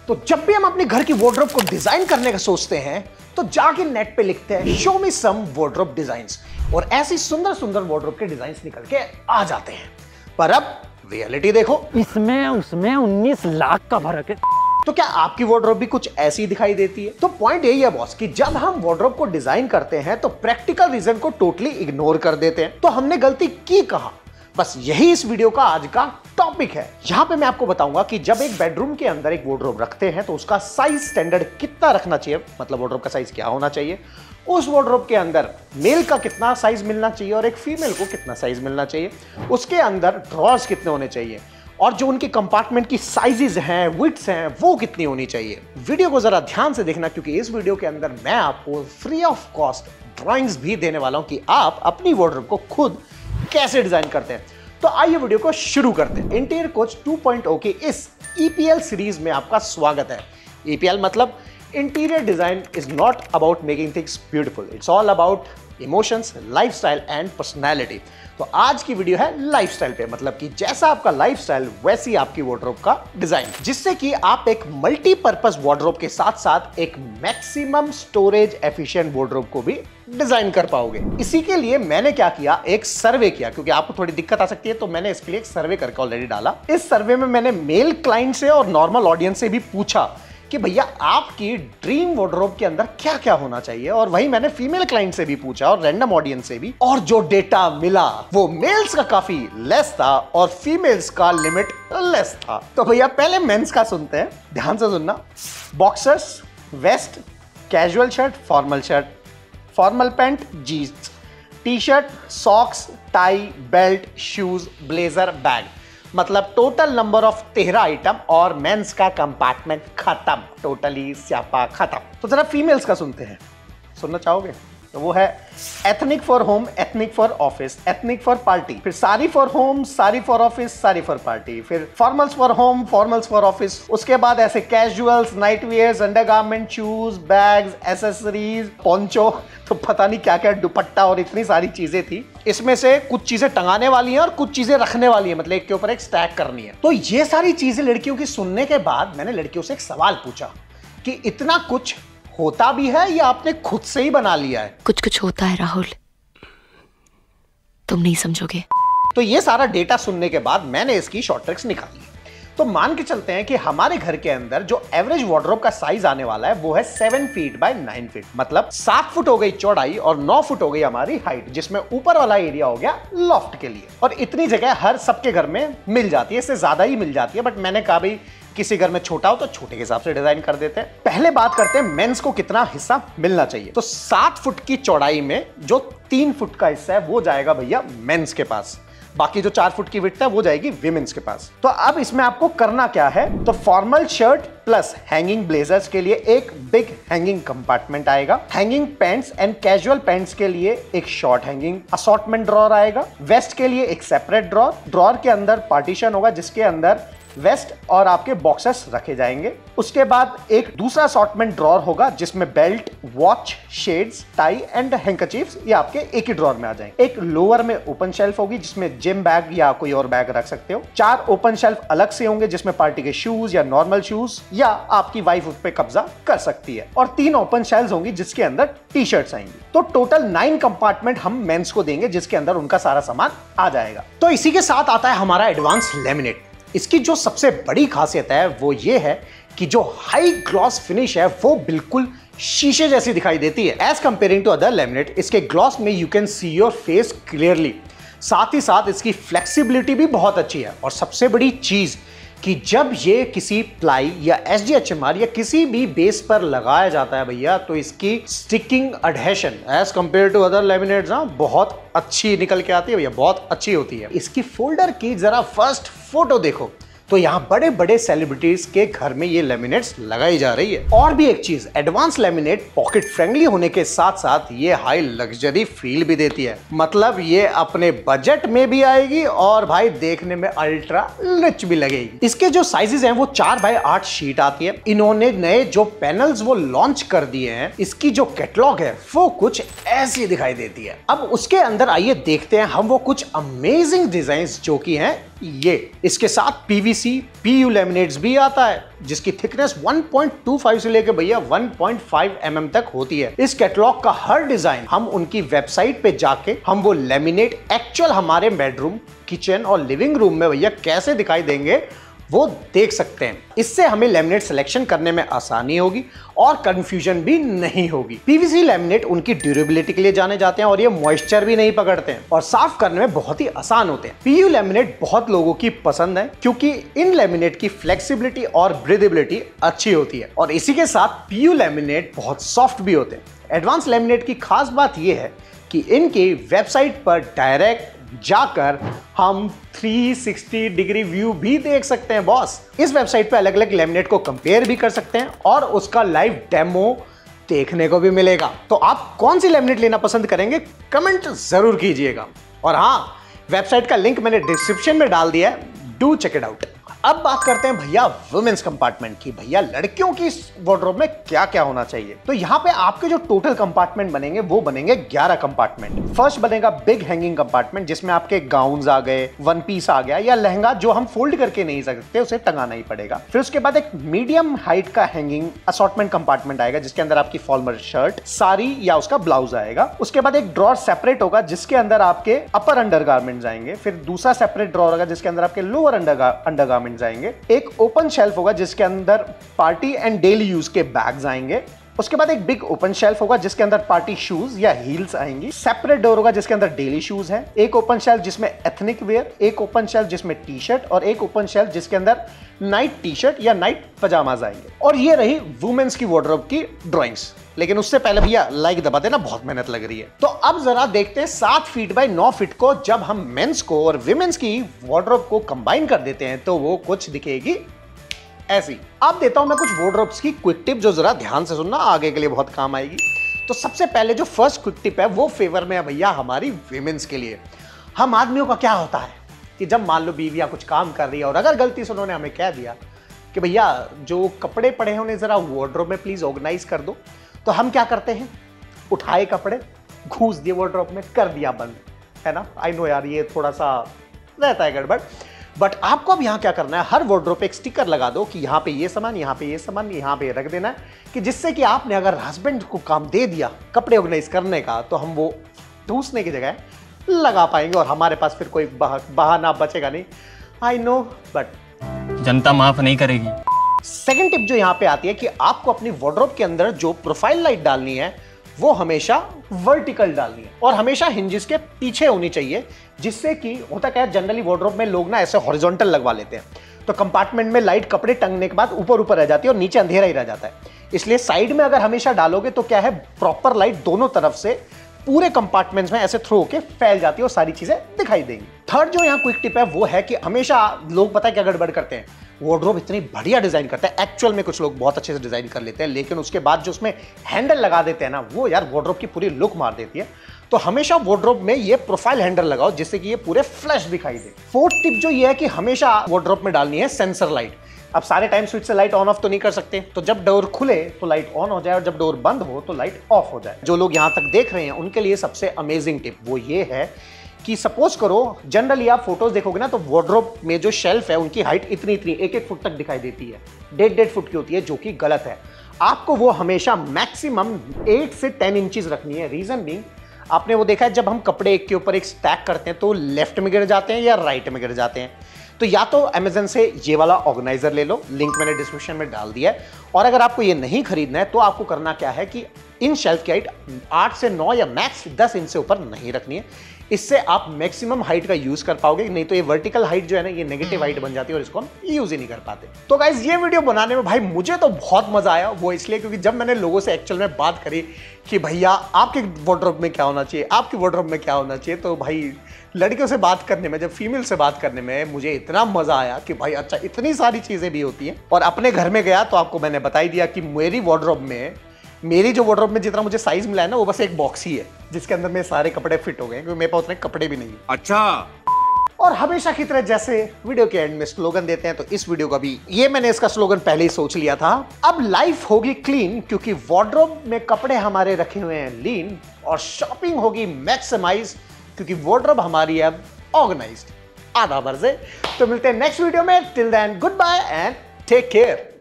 तो जब भी हम अपने घर की वार्डरोब को डिजाइन करने का सोचते हैं तो जाके नेट पे लिखते हैं शो मी सम वार्डरोब डिजाइन्स और ऐसी सुंदर सुंदर वार्डरोब के डिजाइन्स निकल के आ जाते हैं। पर अब रियलिटी देखो, इसमें उसमें 19 लाख का फर्क है। तो क्या आपकी वार्डरोब भी कुछ ऐसी दिखाई देती है? तो पॉइंट यही है बॉस कि जब हम वार्डरोब को डिजाइन करते हैं तो प्रैक्टिकल रीजन को टोटली इग्नोर कर देते हैं। तो हमने गलती की कहां? बस यही इस वीडियो का आज का टॉपिक है। यहां पे मैं आपको बताऊंगा कि जब एक बेडरूम के अंदर एक वार्डरोब रखते हैं तो उसका साइज स्टैंडर्ड कितना रखना चाहिए, मतलब वार्डरोब का साइज क्या होना चाहिए, उस वार्डरोब के अंदर मेल का कितना साइज मिलना चाहिए और एक फीमेल को कितना साइज मिलना चाहिए, उसके अंदर ड्रॉर्स कितने होने चाहिए और जो उनकी कंपार्टमेंट की साइजेस हैं, विड्थ्स हैं, वो कितनी होनी चाहिए। वीडियो को जरा ध्यान से देखना क्योंकि इस वीडियो के अंदर मैं आपको फ्री ऑफ कॉस्ट ड्राइंग्स भी देने वाला हूं कि आप अपनी वार्डरोब को खुद कैसे डिजाइन करते हैं। तो आइए वीडियो को शुरू करते हैं। इंटीरियर कोच 2.0 के इस EPL सीरीज में आपका स्वागत है। EPL मतलब interior design is not about making things beautiful, it's all about emotions, lifestyle and personality. तो आज की वीडियो है लाइफस्टाइल पे, मतलब कि जैसा आपका लाइफस्टाइल वैसी आपकी वार्डरोब का डिजाइन, जिससे कि आप एक मल्टीपर्पस वार्डरोब के साथ साथ एक मैक्सिमम स्टोरेज एफिशिएंट वार्डरोब को भी डिजाइन कर पाओगे। इसी के लिए मैंने क्या किया, एक सर्वे किया, क्योंकि आपको थोड़ी दिक्कत आ सकती है तो मैंने इसके लिए एक सर्वे करके ऑलरेडी डाला। इस सर्वे में मैंने मेल क्लाइंट से और नॉर्मल ऑडियंस से भी पूछा कि भैया आपकी ड्रीम वार्डरोब के अंदर क्या क्या होना चाहिए, और वही मैंने फीमेल क्लाइंट से भी पूछा और रैंडम ऑडियंस से भी, और जो डेटा मिला वो मेल्स का काफी लेस था और फीमेल्स का लिमिट लेस था। तो भैया पहले मेंस का सुनते हैं, ध्यान से सुनना। Boxers, vest, casual shirt, formal pant, jeans, T shirt, socks, tie, belt, shoes, blazer, bag, मतलब टोटल नंबर ऑफ 13 आइटम और मेंस का कंपार्टमेंट खत्म, टोटली स्यापा खत्म। तो जरा फीमेल्स का सुनते हैं, सुनना चाहोगे? तो वो है ethnic for home, ethnic for office, ethnic for party, फिर sari for home, sari for office, sari for party, फिर formals for home, formals for office, उसके बाद ऐसे casuals, night wears, undergarment, shoes, bags, accessories, poncho, तो पता नहीं क्या क्या, दुपट्टा और इतनी सारी चीजें थी। इसमें से कुछ चीजें टंगाने वाली हैं और कुछ चीजें रखने वाली हैं, मतलब एक के ऊपर एक स्टैक करनी है। तो ये सारी चीजें लड़कियों की सुनने के बाद मैंने लड़कियों से एक सवाल पूछा कि इतना कुछ होता भी है या आपने खुद से ही बना लिया है? कुछ कुछ होता है राहुल, तुम नहीं समझोगे। तो ये सारा डेटा सुनने के बाद मैंने इसकी शॉर्ट ट्रिक्स निकाली। तो मान के चलते हैं कि हमारे घर के अंदर जो एवरेज वार्डरोब का साइज आने वाला है वो है 7 फीट बाय 9 फीट, मतलब 7 फुट हो गई चौड़ाई और 9 फुट हो गई हमारी हाइट, जिसमें ऊपर वाला एरिया हो गया लॉफ्ट के लिए। और इतनी जगह हर सबके घर में मिल जाती है, इससे ज्यादा ही मिल जाती है, बट मैंने कहा भाई किसी घर में छोटा हो तो छोटे के हिसाब से डिजाइन कर देते हैं। पहले बात करते हैं मेंस को कितना हिस्सा मिलना चाहिए। तो 7 फुट की चौड़ाई में जो 3 फुट का हिस्सा है वो जाएगा भैया मेंस के पास, बाकी जो 4 फुट की विड्थ है वो जाएगी विमेंस के पास। तो अब इसमें आपको करना क्या है, तो formal shirt plus hanging blazers के लिए एक बिग हैंगिंग कंपार्टमेंट आएगा, hanging pants and casual pants के लिए एक शॉर्ट हैंगिंग असॉर्टमेंट ड्रॉर आएगा, वेस्ट के लिए एक सेपरेट ड्रॉर के अंदर पार्टीशन होगा जिसके अंदर वेस्ट और आपके बॉक्सेस रखे जाएंगे। उसके बाद एक दूसरा असॉर्टमेंट ड्रॉर होगा जिसमें belt, watch, shades, tie and handkerchiefs ये आपके एक ही ड्रॉर में आ जाएंगे। एक लोअर में ओपन शेल्फ होगी जिसमें जिम बैग या कोई और बैग रख सकते हो। 4 ओपन शेल्फ अलग से होंगे जिसमें पार्टी के शूज या नॉर्मल शूज या आपकी वाइफ उस पर कब्जा कर सकती है, और 3 ओपन शेल्फ होंगी जिसके अंदर टी शर्ट्स आएंगी। तो टोटल 9 कंपार्टमेंट हम मेंस को देंगे जिसके अंदर उनका सारा सामान आ जाएगा। तो इसी के साथ आता है हमारा एडवांस लेमिनेट। इसकी जो सबसे बड़ी खासियत है वो ये है कि जो हाई ग्लॉस फिनिश है वो बिल्कुल शीशे जैसी दिखाई देती है as comparing to other laminate. इसके ग्लॉस में you can see your face clearly, साथ ही साथ इसकी फ्लेक्सिबिलिटी भी बहुत अच्छी है, और सबसे बड़ी चीज कि जब ये किसी प्लाई या SDHMR या किसी भी बेस पर लगाया जाता है भैया तो इसकी sticking adhesion as compare to other laminates बहुत अच्छी निकल के आती है भैया, बहुत अच्छी होती है। इसकी फोल्डर की जरा फर्स्ट फोटो देखो तो यहाँ बड़े बड़े सेलिब्रिटीज के घर में ये लेमिनेट्स लगाई जा रही है। और भी एक चीज, एडवांस लेमिनेट पॉकेट फ्रेंडली होने के साथ साथ ये हाई लग्जरी फील भी देती है, मतलब ये अपने बजट में भी आएगी और भाई देखने में अल्ट्रा रिच भी लगेगी। इसके जो साइजेस हैं वो 4 बाय 8 शीट आती है। इन्होंने नए जो पैनल्स वो लॉन्च कर दिए हैं, इसकी जो कैटलॉग है वो कुछ ऐसी दिखाई देती है। अब उसके अंदर आइए देखते हैं हम वो कुछ अमेजिंग डिजाइन जो कि हैं ये इसके साथ पीवीसी PU लैमिनेट्स भी आता है जिसकी थिकनेस 1.25 से लेकर भैया 1.5 mm तक होती है। इस कैटलॉग का हर डिजाइन हम उनकी वेबसाइट पे जाके हम वो लैमिनेट एक्चुअल हमारे बेडरूम, किचन और लिविंग रूम में भैया कैसे दिखाई देंगे वो देख सकते हैं। इससे हमें लैमिनेट सिलेक्शन करने में आसानी होगी और कंफ्यूजन भी नहीं होगी। पीवीसी लैमिनेट उनकी ड्यूरेबिलिटी के लिए जाने जाते हैं और ये मॉइस्चर भी नहीं पकड़ते हैं और साफ करने में बहुत ही आसान होते हैं। PU लैमिनेट बहुत लोगों की पसंद है क्योंकि इन लैमिनेट की फ्लेक्सिबिलिटी और ब्रीदेबिलिटी अच्छी होती है और इसी के साथ PU लैमिनेट बहुत सॉफ्ट भी होते हैं। एडवांस लैमिनेट की खास बात यह है कि इनकी वेबसाइट पर डायरेक्ट जाकर हम 360 डिग्री व्यू भी देख सकते हैं बॉस। इस वेबसाइट पे अलग अलग लैमिनेट को कंपेयर भी कर सकते हैं और उसका लाइव डेमो देखने को भी मिलेगा। तो आप कौन सी लैमिनेट लेना पसंद करेंगे कमेंट जरूर कीजिएगा। और हाँ, वेबसाइट का लिंक मैंने डिस्क्रिप्शन में डाल दिया है, डू चेक इट आउट। अब बात करते हैं भैया वुमेन्स कंपार्टमेंट की। भैया लड़कियों की वार्डरोब में क्या क्या होना चाहिए। तो यहाँ पे आपके जो टोटल कंपार्टमेंट बनेंगे वो बनेंगे 11 कंपार्टमेंट। फर्स्ट बनेगा बिग हैंगिंग कंपार्टमेंट जिसमें आपके गाउन्स आ गए, वन पीस आ गया या लहंगा जो हम फोल्ड करके नहीं सकते उसे टंगाना ही पड़ेगा। फिर उसके बाद एक मीडियम हाइट का हैंगिंग असॉर्टमेंट कंपार्टमेंट आएगा जिसके अंदर आपकी फॉर्मल शर्ट, साड़ी या उसका ब्लाउज आएगा। उसके बाद एक ड्रॉर सेपरेट होगा जिसके अंदर आपके अपर अंडरगारमेंट्स आएंगे। फिर दूसरा सेपरेट ड्रॉर होगा जिसके अंदर आपके लोअर अंडरगारमेंट्स आएंगे। एक ओपन शेल्फ होगा जिसके अंदर पार्टी एंड डेली यूज के बैग्स आएंगे। उसके बाद एक बिग ओपन शेल्फ होगा जिसके अंदर पार्टी शूज या हील्स आएंगी। सेपरेट डोर होगा जिसके अंदर डेली शूज है। एक ओपन शेल्फ जिसमें एथनिक वेयर, एक ओपन शेल्फ जिसमें टी शर्ट और एक ओपन शेल्फ जिसके अंदर नाइट टी शर्ट या नाइट पजामाज आएंगे। और ये रही वुमेन्स की वार्डरोब की ड्राइंग्स। लेकिन उससे पहले भैया लाइक दबा देना, बहुत मेहनत लग रही है। तो अब जरा देखते हैं 7 फीट बाय 9 फीट को जब हम मेंस को और विमेंस की वार्डरोब को कंबाइन कर देते हैं तो वो कुछ दिखेगी ऐसी। अब देता हूं मैं कुछ वार्डरोब्स की क्विक टिप जो जरा ध्यान से सुनना, आगे के लिए बहुत काम आएगी। तो सबसे पहले जो फर्स्ट क्विक टिप है वो फेवर में है भैया हमारी विमेंस के लिए। हम आदमियों का क्या होता है कि जब मान लो बीवियां कुछ काम कर रही है और अगर गलती से उन्होंने हमें कह दिया कि भैया जो कपड़े पड़े हैं उन्हें जरा वार्डरोब में प्लीज ऑर्गेनाइज कर दो, तो हम क्या करते हैं, उठाए कपड़े घूस दिए वार्डरोब में, कर दिया बंद, है ना। आई नो यार ये थोड़ा सा रहता है गड़बड़, बट आपको अब यहाँ क्या करना है, हर वार्डरोब पे एक स्टिकर लगा दो कि यहाँ पे ये सामान, यहाँ पे ये सामान, यहाँ पे रख देना है, कि जिससे कि आपने अगर हस्बैंड को काम दे दिया कपड़े ऑर्गेनाइज करने का तो हम वो ठूसने की जगह लगा पाएंगे और हमारे पास फिर कोई बहाना बचेगा नहीं। आई नो बट जनता माफ नहीं करेगी। सेकंड टिप जो यहाँ पे आती है कि आपको अपनी वार्डरोब के अंदर जो प्रोफाइल लाइट डालनी है वो हमेशा वर्टिकल डालनी है और हमेशा हिंजेस के पीछे होनी चाहिए, जिससे कि होता क्या है जनरली वार्डरोब में लोग ना ऐसे हॉरिजॉन्टल लगवा लेते हैं तो कंपार्टमेंट में लाइट कपड़े टंगने के बाद ऊपर ऊपर रह जाती है और नीचे अंधेरा ही रह जाता है। इसलिए साइड में अगर हमेशा डालोगे तो क्या है, प्रॉपर लाइट दोनों तरफ से पूरे कंपार्टमेंट्स में ऐसे थ्रो होके फैल जाती है और सारी चीजें दिखाई देंगी। थर्ड जो यहाँ क्विक टिप है वो है कि हमेशा लोग पता है क्या गड़बड़ करते हैं, वार्डरोब इतनी बढ़िया डिजाइन करता है, एक्चुअल में कुछ लोग बहुत अच्छे से डिजाइन कर लेते हैं लेकिन उसके बाद जो उसमें हैंडल लगा देते हैं ना वो यार वार्डरोब की पूरी लुक मार देती है। तो हमेशा वार्डरोब में ये प्रोफाइल हैंडल लगाओ जिससे कि ये पूरे फ्लैश दिखाई दे। फोर्थ टिप जो ये है कि हमेशा वार्डरोब में डालनी है सेंसर लाइट। अब सारे टाइम स्विच से लाइट ऑन ऑफ तो नहीं कर सकते, तो जब डोर खुले तो लाइट ऑन हो जाए और जब डोर बंद हो तो लाइट ऑफ हो जाए। जो लोग यहाँ तक देख रहे हैं उनके लिए सबसे अमेजिंग टिप वो ये है कि सपोज करो जनरली आप फोटोज देखोगे ना तो वार्डरोब में जो शेल्फ है उनकी हाइट इतनी 1-1 फुट तक दिखाई देती है, 1.5 फुट की होती है, जो कि गलत है। आपको वो हमेशा मैक्सिमम 8 से 10 इंचेस रखनी है। रीजन बीइंग आपने वो देखा है जब हम कपड़े एक के ऊपर एक स्टैक करते हैं तो लेफ्ट में गिर जाते हैं या राइट में गिर जाते हैं। तो या तो अमेज़न से ये वाला ऑर्गेनाइजर ले लो, लिंक मैंने डिस्क्रिप्शन में डाल दिया है। और अगर आपको ये नहीं खरीदना है तो आपको करना क्या है कि इन शेल्फ की हाइट 8 से 9 या मैक्स 10 इंच से ऊपर नहीं रखनी है। इससे आप मैक्सिमम हाइट का यूज कर पाओगे, नहीं तो ये वर्टिकल हाइट जो है ना ये नेगेटिव हाइट बन जाती है और इसको हम यूज ही नहीं कर पाते। तो गाइज ये वीडियो बनाने में भाई मुझे तो बहुत मजा आया, वो इसलिए क्योंकि जब मैंने लोगों से एक्चुअल में बात करी कि भैया आपके वार्डरोब में क्या होना चाहिए, आपकी वार्डरोब में क्या होना चाहिए, तो भाई लड़कियों से बात करने में, जब फीमेल से बात करने में मुझे इतना मजा आया कि भाई अच्छा इतनी सारी चीजें भी होती हैं। और अपने घर में गया तो आपको मैंने बता ही दिया कि मेरी जो वार्डरोब में जितना मुझे साइज मिला है ना वो बस एक बॉक्स ही है जिसके अंदर मेरे सारे कपड़े फिट हो गए क्योंकि मेरे पास उतने कपड़े भी नहीं है। अच्छा। और हमेशा की तरह जैसे वीडियो के एंड में स्लोगन देते हैं तो इस वीडियो का भी ये मैंने इसका स्लोगन पहले ही सोच लिया था। अब लाइफ होगी क्लीन क्योंकि वार्डरोब में कपड़े हमारे रखे हुए हैं लीन, और शॉपिंग होगी मैक्सिमाइज क्योंकि वार्डरोब हमारी है अब ऑर्गेनाइज्ड। आधा बर्जे। तो मिलते हैं नेक्स्ट वीडियो में, till then goodbye and take care.